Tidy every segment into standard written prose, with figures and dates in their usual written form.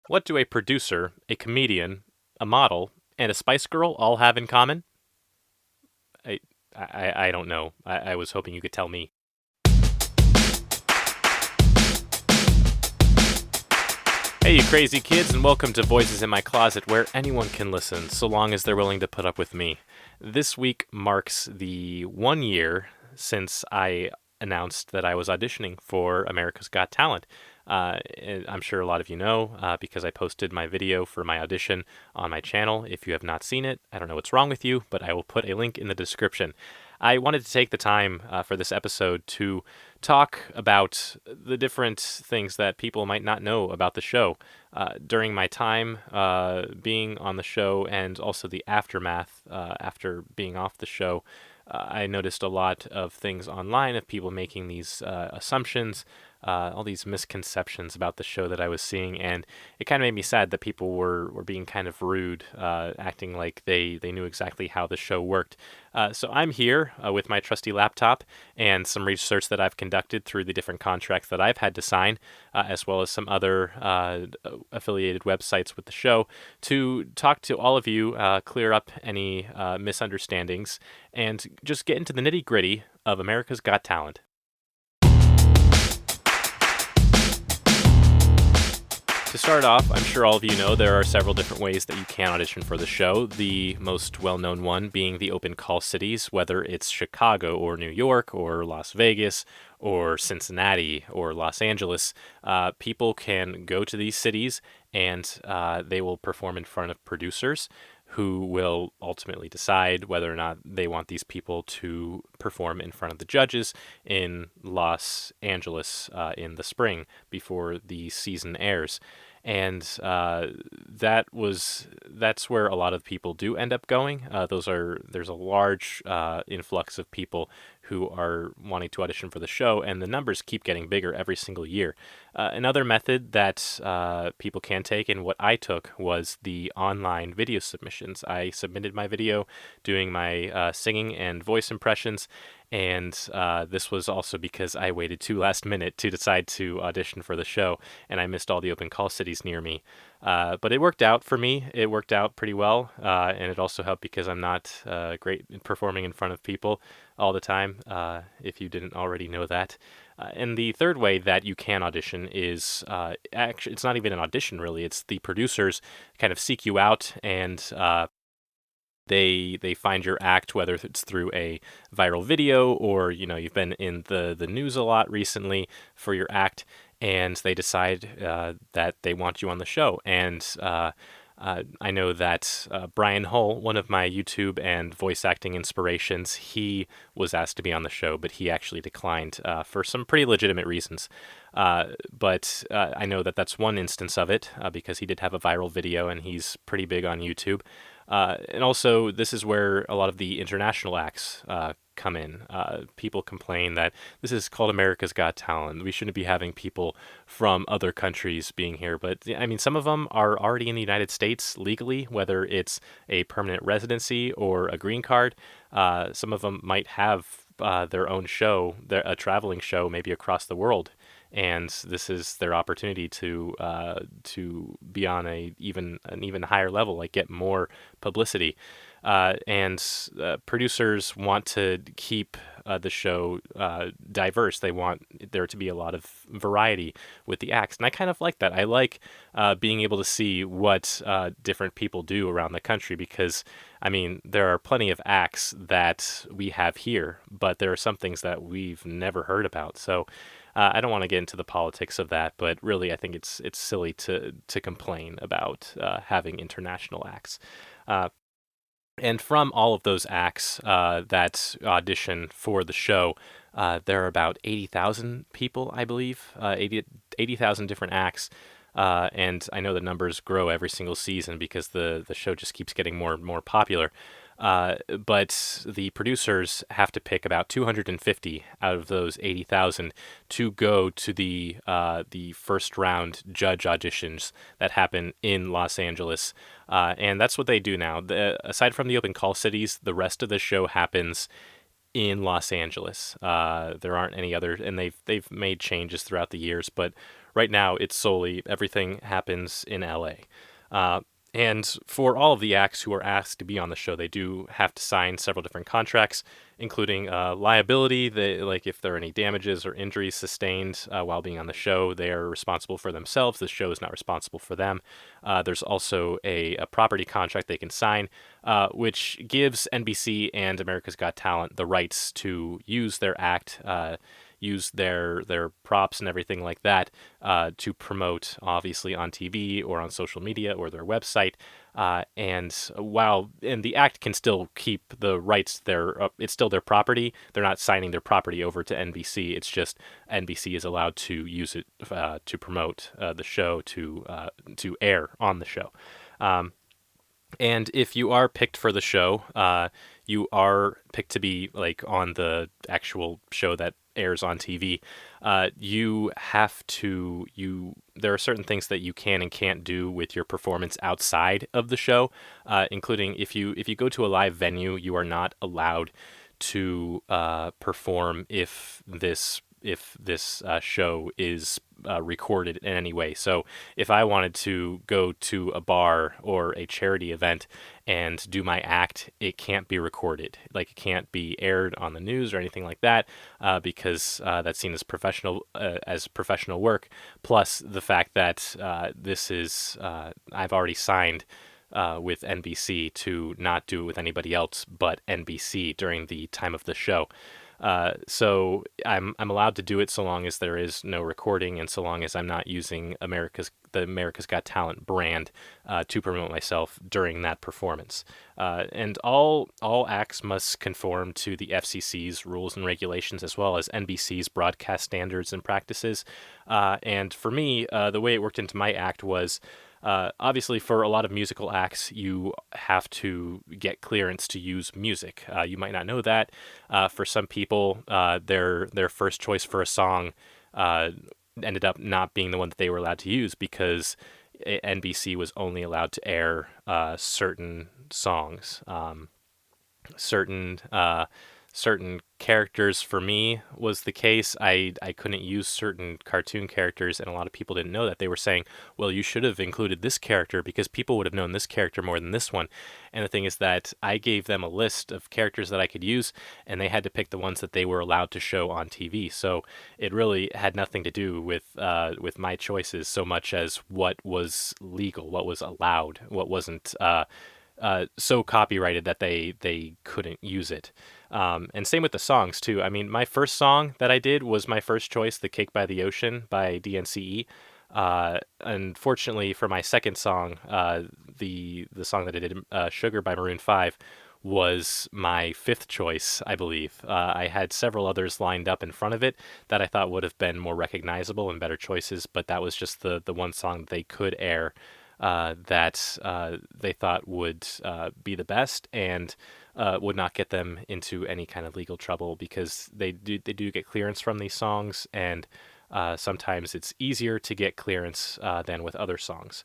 What do a producer, a comedian, a model, and a Spice Girl all have in common? I I don't know. I was hoping you could tell me. Hey, you crazy kids, and welcome to Voices in My Closet, where anyone can listen, so long as they're willing to put up with me. This week marks the 1 year since I announced that I was auditioning for America's Got Talent. I'm sure a lot of you know because I posted my video for my audition on my channel. If you have not seen it, I don't know what's wrong with you, but I will put a link in the description. I wanted to take the time for this episode to talk about the different things that people might not know about the show. During my time being on the show and also the aftermath after being off the show, I noticed a lot of things online of people making these assumptions, all these misconceptions about the show that I was seeing, and it kind of made me sad that people were being kind of rude, acting like they knew exactly how the show worked. So I'm here with my trusty laptop and some research that I've conducted through the different contracts that I've had to sign, as well as some other affiliated websites with the show, to talk to all of you, clear up any misunderstandings, and just get into the nitty-gritty of America's Got Talent. To start off, I'm sure all of you know there are several different ways that you can audition for the show, the most well-known one being the open call cities, whether it's Chicago or New York or Las Vegas or Cincinnati or Los Angeles. People can go to these cities and they will perform in front of producers who will ultimately decide whether or not they want these people to perform in front of the judges in Los Angeles in the spring before the season airs. And that's where a lot of people do end up going. There's a large influx of people who are wanting to audition for the show, and the numbers keep getting bigger every single year. Another method that people can take, and what I took, was the online video submissions. I submitted my video doing my singing and voice impressions, and this was also because I waited too last minute to decide to audition for the show, and I missed all the open call cities near me. But it worked out for me. It worked out pretty well, and it also helped because I'm not great at performing in front of people all the time, if you didn't already know that. And the third way that you can audition is actually, it's not even an audition really. It's the producers kind of seek you out and they find your act, whether it's through a viral video or you've been in the news a lot recently for your act, and they decide that they want you on the show. And I know that Brian Hull, one of my YouTube and voice acting inspirations, he was asked to be on the show, but he actually declined for some pretty legitimate reasons. But I know that that's one instance of it because he did have a viral video and he's pretty big on YouTube. And also, this is where a lot of the international acts come in. People complain that this is called America's Got Talent. We shouldn't be having people from other countries being here. But I mean, some of them are already in the United States legally, whether it's a permanent residency or a green card. Some of them might have their own show, a traveling show, maybe across the world. And this is their opportunity to be on an even higher level, like get more publicity. And producers want to keep the show diverse. They want there to be a lot of variety with the acts, and I kind of like that. I like being able to see what different people do around the country because, I mean, there are plenty of acts that we have here, but there are some things that we've never heard about. So I don't want to get into the politics of that, but really I think it's silly to complain about having international acts. And from all of those acts that audition for the show, there are about 80,000 people, I believe, 80,000 different acts. And I know the numbers grow every single season because the show just keeps getting more and more popular. But the producers have to pick about 250 out of those 80,000 to go to the first round judge auditions that happen in Los Angeles. And that's what they do now. Aside from the open call cities, the rest of the show happens in Los Angeles. There aren't any other, and they've made changes throughout the years, but right now it's solely everything happens in LA. And for all of the acts who are asked to be on the show, they do have to sign several different contracts, including liability. Like if there are any damages or injuries sustained while being on the show, they are responsible for themselves. The show is not responsible for them. There's also a property contract they can sign, which gives NBC and America's Got Talent the rights to use their act, use their props and everything like that to promote, obviously, on TV or on social media or their website. And the act can still keep the rights there, it's still their property. They're not signing their property over to NBC. It's just NBC is allowed to use it to promote the show, to air on the show. And if you are picked for the show, you are picked to be like on the actual show that airs on TV. There are certain things that you can and can't do with your performance outside of the show, including if you go to a live venue, you are not allowed to perform if this show is recorded in any way. So if I wanted to go to a bar or a charity event and do my act, it can't be recorded. Like, it can't be aired on the news or anything like that, because that's seen as professional work. Plus the fact that I've already signed with NBC to not do it with anybody else but NBC during the time of the show. So I'm allowed to do it so long as there is no recording, and so long as I'm not using the America's Got Talent brand to promote myself during that performance. And all acts must conform to the FCC's rules and regulations, as well as NBC's broadcast standards and practices. And for me, the way it worked into my act was, obviously, for a lot of musical acts, you have to get clearance to use music. You might not know that. For some people, their first choice for a song ended up not being the one that they were allowed to use, because NBC was only allowed to air certain songs. Certain characters, for me, was the case. I couldn't use certain cartoon characters, and a lot of people didn't know that. They were saying, well, you should have included this character because people would have known this character more than this one. And the thing is that I gave them a list of characters that I could use, and they had to pick the ones that they were allowed to show on TV. So it really had nothing to do with my choices so much as what was legal, what was allowed, what wasn't so copyrighted that they couldn't use it. And same with the songs too. I mean, my first song that I did was my first choice, "The Cake by the Ocean" by DNCE. Unfortunately, for my second song, the song that I did, "Sugar" by Maroon 5, was my fifth choice, I believe. I had several others lined up in front of it that I thought would have been more recognizable and better choices, but that was just the one song that they could air that they thought would be the best and would not get them into any kind of legal trouble, because they do get clearance from these songs, and sometimes it's easier to get clearance than with other songs.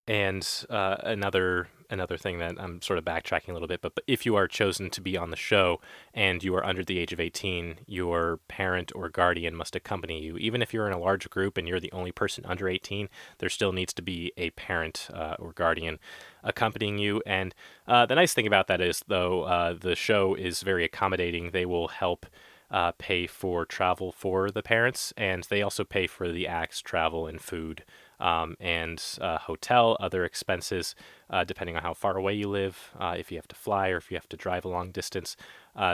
And another thing that I'm sort of backtracking a little bit, but if you are chosen to be on the show and you are under the age of 18, your parent or guardian must accompany you. Even if you're in a large group and you're the only person under 18, there still needs to be a parent or guardian accompanying you. And the nice thing about that is, though, the show is very accommodating. They will help pay for travel for the parents, and they also pay for the act's travel and food, and hotel, other expenses, depending on how far away you live, if you have to fly or if you have to drive a long distance.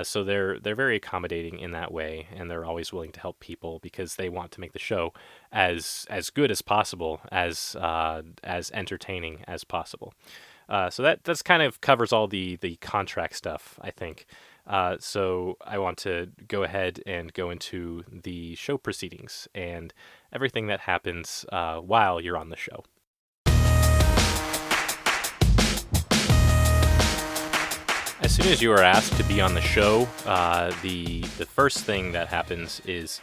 So they're very accommodating in that way, and they're always willing to help people because they want to make the show as good as possible, as entertaining as possible. So that's kind of covers all the contract stuff, I think. So I want to go ahead and go into the show proceedings and everything that happens while you're on the show. As soon as you are asked to be on the show, the first thing that happens is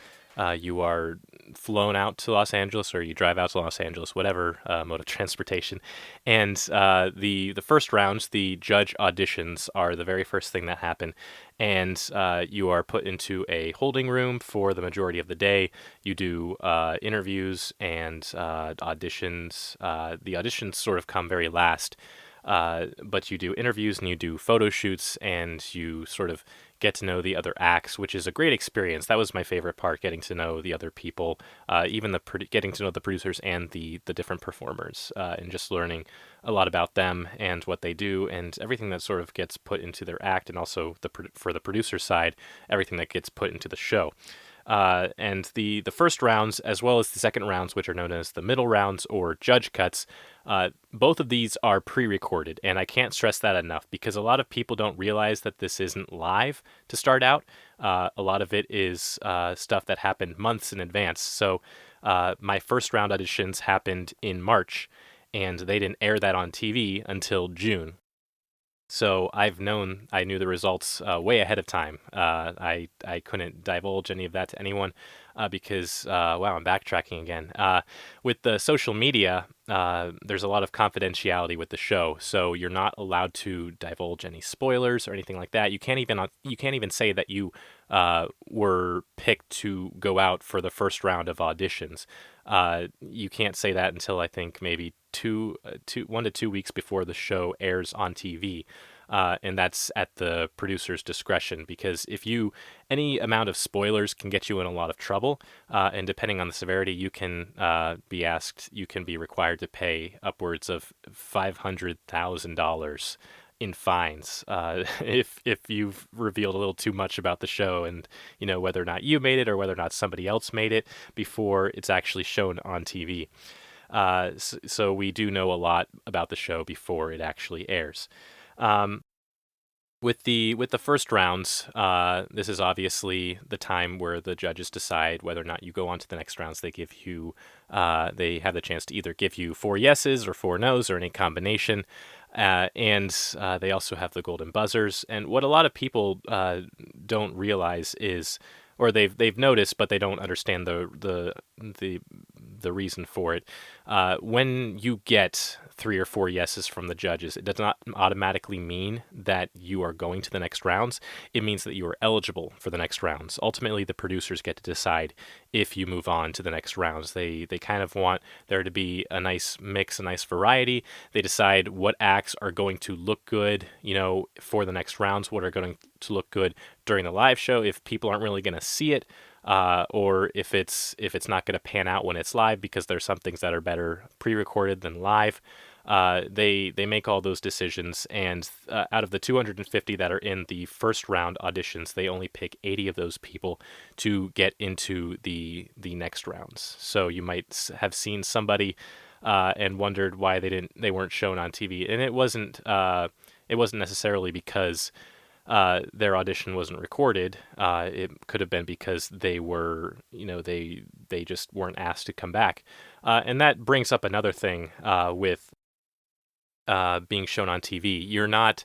you are flown out to Los Angeles, or you drive out to Los Angeles, whatever mode of transportation. And the first rounds, the judge auditions are the very first thing that happen. And you are put into a holding room for the majority of the day. You do interviews and auditions. The auditions sort of come very last. But you do interviews and you do photo shoots and you sort of get to know the other acts, which is a great experience. That was my favorite part, getting to know the other people, even getting to know the producers and the different performers, and just learning a lot about them and what they do and everything that sort of gets put into their act, and also for the producer side, everything that gets put into the show. And the first rounds, as well as the second rounds, which are known as the middle rounds or judge cuts, both of these are pre-recorded, and I can't stress that enough because a lot of people don't realize that this isn't live to start out. A lot of it is stuff that happened months in advance. So my first round auditions happened in March, and they didn't air that on TV until June. So I knew the results way ahead of time. I couldn't divulge any of that to anyone because, wow, I'm backtracking again. With the social media, there's a lot of confidentiality with the show, so you're not allowed to divulge any spoilers or anything like that. You can't even say that you were picked to go out for the first round of auditions. You can't say that until I think maybe 1 to 2 weeks before the show airs on TV. And that's at the producer's discretion, because any amount of spoilers can get you in a lot of trouble. And depending on the severity, you can be required to pay upwards of $500,000 in fines if you've revealed a little too much about the show, and whether or not you made it or whether or not somebody else made it before it's actually shown on TV. So we do know a lot about the show before it actually airs. With the first rounds, this is obviously the time where the judges decide whether or not you go on to the next rounds. They they have the chance to either give you 4 yeses or 4 nos or any combination. And they also have the golden buzzers. And what a lot of people don't realize is, or they've noticed, but they don't understand the reason for it. When you get 3 or 4 yeses from the judges, it does not automatically mean that you are going to the next rounds. It means that you are eligible for the next rounds. Ultimately, the producers get to decide if you move on to the next rounds. They kind of want there to be a nice mix, a nice variety. They decide what acts are going to look good, for the next rounds, what are going to look good during the live show, if people aren't really going to see it, or if it's not going to pan out when it's live, because there's some things that are better pre-recorded than live. They make all those decisions, and out of the 250 that are in the first round auditions, they only pick 80 of those people to get into the next rounds. So you might have seen somebody and wondered why they weren't shown on TV, and it wasn't necessarily because their audition wasn't recorded. It could have been because they were, they just weren't asked to come back. And that brings up another thing with being shown on TV. You're not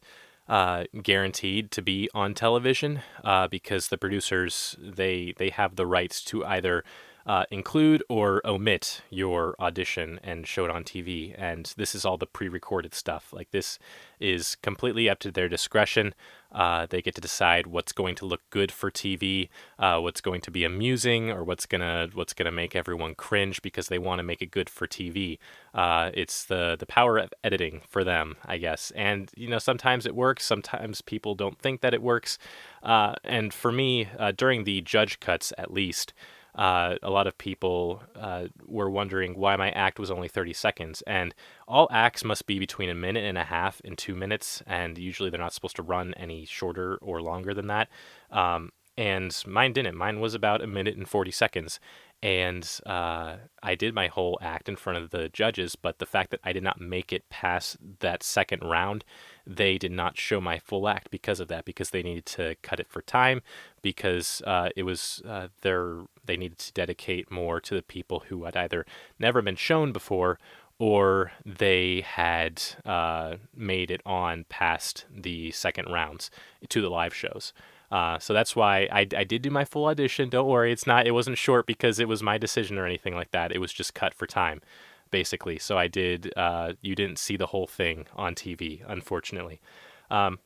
guaranteed to be on television because the producers, they have the rights to either include or omit your audition and show it on TV. And this is all the pre-recorded stuff. Like, this is completely up to their discretion. They get to decide what's going to look good for TV, what's going to be amusing, or what's gonna make everyone cringe because they want to make it good for TV. It's the power of editing for them, I guess. And sometimes it works. Sometimes people don't think that it works. And for me, during the judge cuts, at least, a lot of people were wondering why my act was only 30 seconds. And all acts must be between 1.5 minutes and 2 minutes, and usually they're not supposed to run any shorter or longer than that. And mine didn't. Mine was about 1 minute and 40 seconds. And I did my whole act in front of the judges, but the fact that I did not make it past that second round, they did not show my full act because of that, because they needed to cut it for time, because it was they needed to dedicate more to the people who had either never been shown before, or they had made it on past the second rounds to the live shows. So that's why I did do my full audition. Don't worry, it wasn't short because it was my decision or anything like that. It was just cut for time, basically. So I did. You didn't see the whole thing on TV, unfortunately. Um,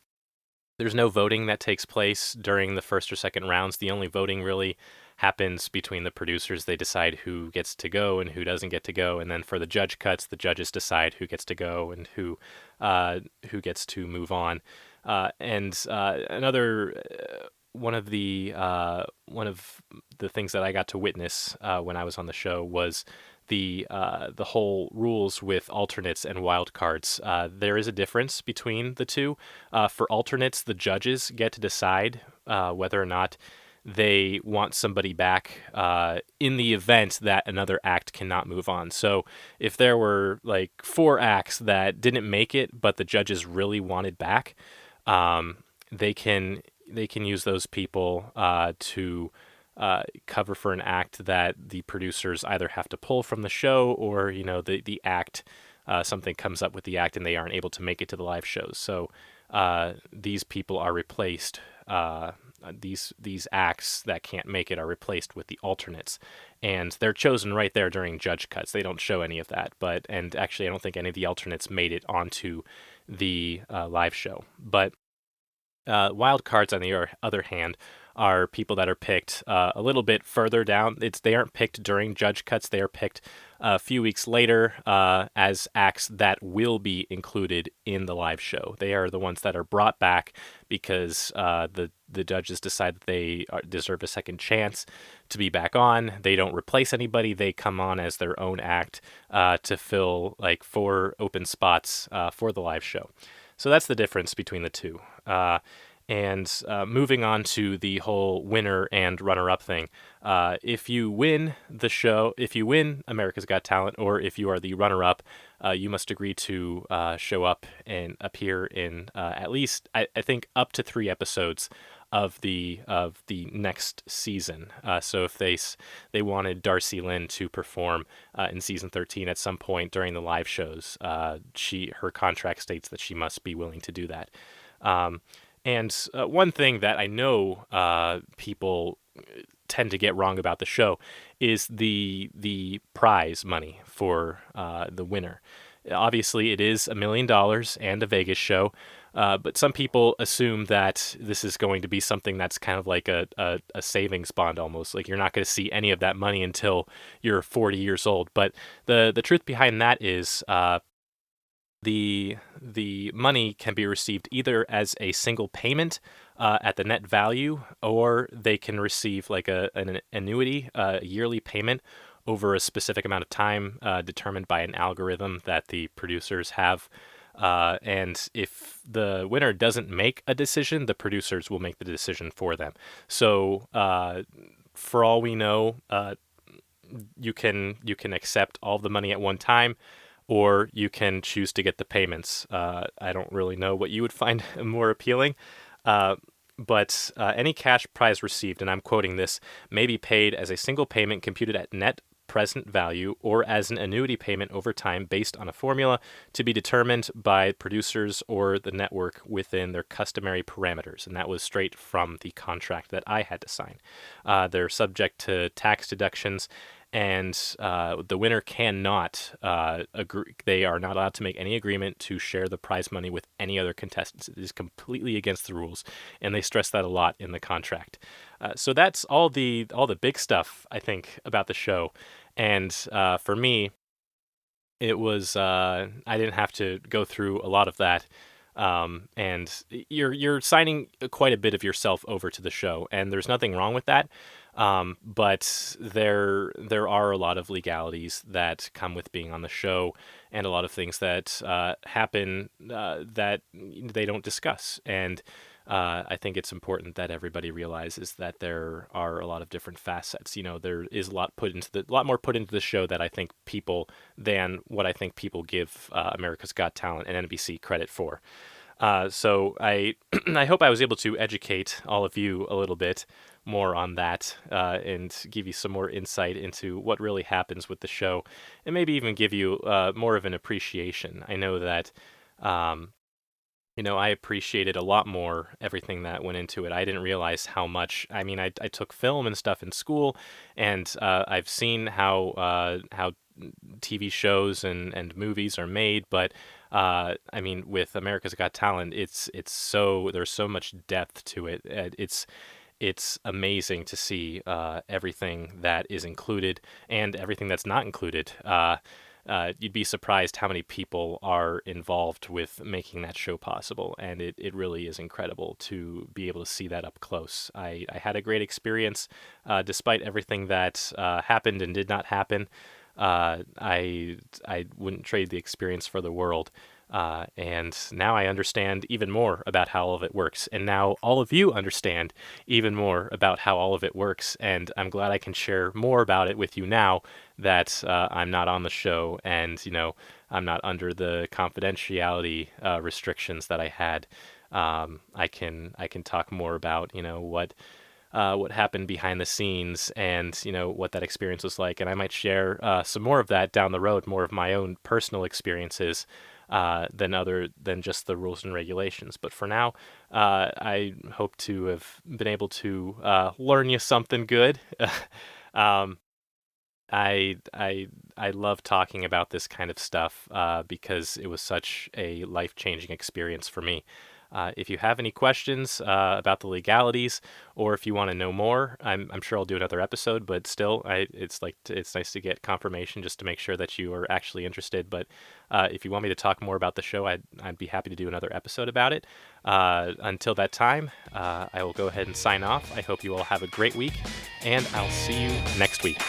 there's no voting that takes place during the first or second rounds. The only voting really happens between the producers. They decide who gets to go and who doesn't get to go, and then for the judge cuts, the judges decide who gets to go and who gets to move on. And another one of the things that I got to witness when I was on the show was the whole rules with alternates and wild cards. There is a difference between the two. For alternates, the judges get to decide whether or not they want somebody back in the event that another act cannot move on. So if there were like 4 acts that didn't make it, but the judges really wanted back, um, they can use those people to cover for an act that the producers either have to pull from the show, or the act, something comes up with the act and they aren't able to make it to the live shows. So these people are replaced. These acts that can't make it are replaced with the alternates, and they're chosen right there during judge cuts. They don't show any of that, and actually I don't think any of the alternates made it onto the live show. But wild cards, on the other hand, are people that are picked a little bit further down. They aren't picked during judge cuts. They are picked a few weeks later as acts that will be included in the live show. They are the ones that are brought back because the judges decide that they deserve a second chance to be back on. They don't replace anybody. They come on as their own act to fill like 4 open spots for the live show. So that's the difference between the two. And moving on to the whole winner and runner-up thing, if you win the show, if you win America's Got Talent, or if you are the runner-up, you must agree to show up and appear in at least, I think, up to 3 episodes of the next season. So if they wanted Darcy Lynn to perform in season 13 at some point during the live shows, her contract states that she must be willing to do that. And one thing that I know people tend to get wrong about the show is the prize money for the winner. Obviously, it is $1 million and a Vegas show, but some people assume that this is going to be something that's kind of like a savings bond almost. Like you're not going to see any of that money until you're 40 years old. But the truth behind that is the money can be received either as a single payment at the net value, or they can receive like an annuity, a yearly payment over a specific amount of time determined by an algorithm that the producers have. And if the winner doesn't make a decision, the producers will make the decision for them. So for all we know, you can accept all the money at one time, or you can choose to get the payments. I don't really know what you would find more appealing, but any cash prize received, and I'm quoting this, may be paid as a single payment computed at net present value or as an annuity payment over time based on a formula to be determined by producers or the network within their customary parameters. And that was straight from the contract that I had to sign. They're subject to tax deductions, and the winner cannot agree. They are not allowed to make any agreement to share the prize money with any other contestants. It is completely against the rules, and they stress that a lot in the contract. So that's all the big stuff, I think, about the show. And for me, it was I didn't have to go through a lot of that. And you're signing quite a bit of yourself over to the show, and there's nothing wrong with that. But there are a lot of legalities that come with being on the show, and a lot of things that happen that they don't discuss. And I think it's important that everybody realizes that there are a lot of different facets. There is a lot more put into the show that I think than what I think people give America's Got Talent and NBC credit for. So I I hope I was able to educate all of you a little bit more on that, and give you some more insight into what really happens with the show, and maybe even give you more of an appreciation. I know that I appreciated a lot more everything that went into it. I didn't realize how much. I mean, I took film and stuff in school, and I've seen how TV shows and movies are made, but I mean, with America's Got Talent, it's so there's so much depth to it. It's amazing to see everything that is included and everything that's not included. You'd be surprised how many people are involved with making that show possible, and it really is incredible to be able to see that up close. I had a great experience despite everything that happened and did not happen. I wouldn't trade the experience for the world. And now I understand even more about how all of it works. And now all of you understand even more about how all of it works. And I'm glad I can share more about it with you now that I'm not on the show and, I'm not under the confidentiality restrictions that I had. I can talk more about, what happened behind the scenes and what that experience was like, and I might share some more of that down the road, more of my own personal experiences than just the rules and regulations. But for now, I hope to have been able to learn you something good. um, I love talking about this kind of stuff because it was such a life-changing experience for me. If you have any questions about the legalities, or if you want to know more, I'm sure I'll do another episode. But still, it's nice to get confirmation just to make sure that you are actually interested. But if you want me to talk more about the show, I'd be happy to do another episode about it. Until that time, I will go ahead and sign off. I hope you all have a great week, and I'll see you next week.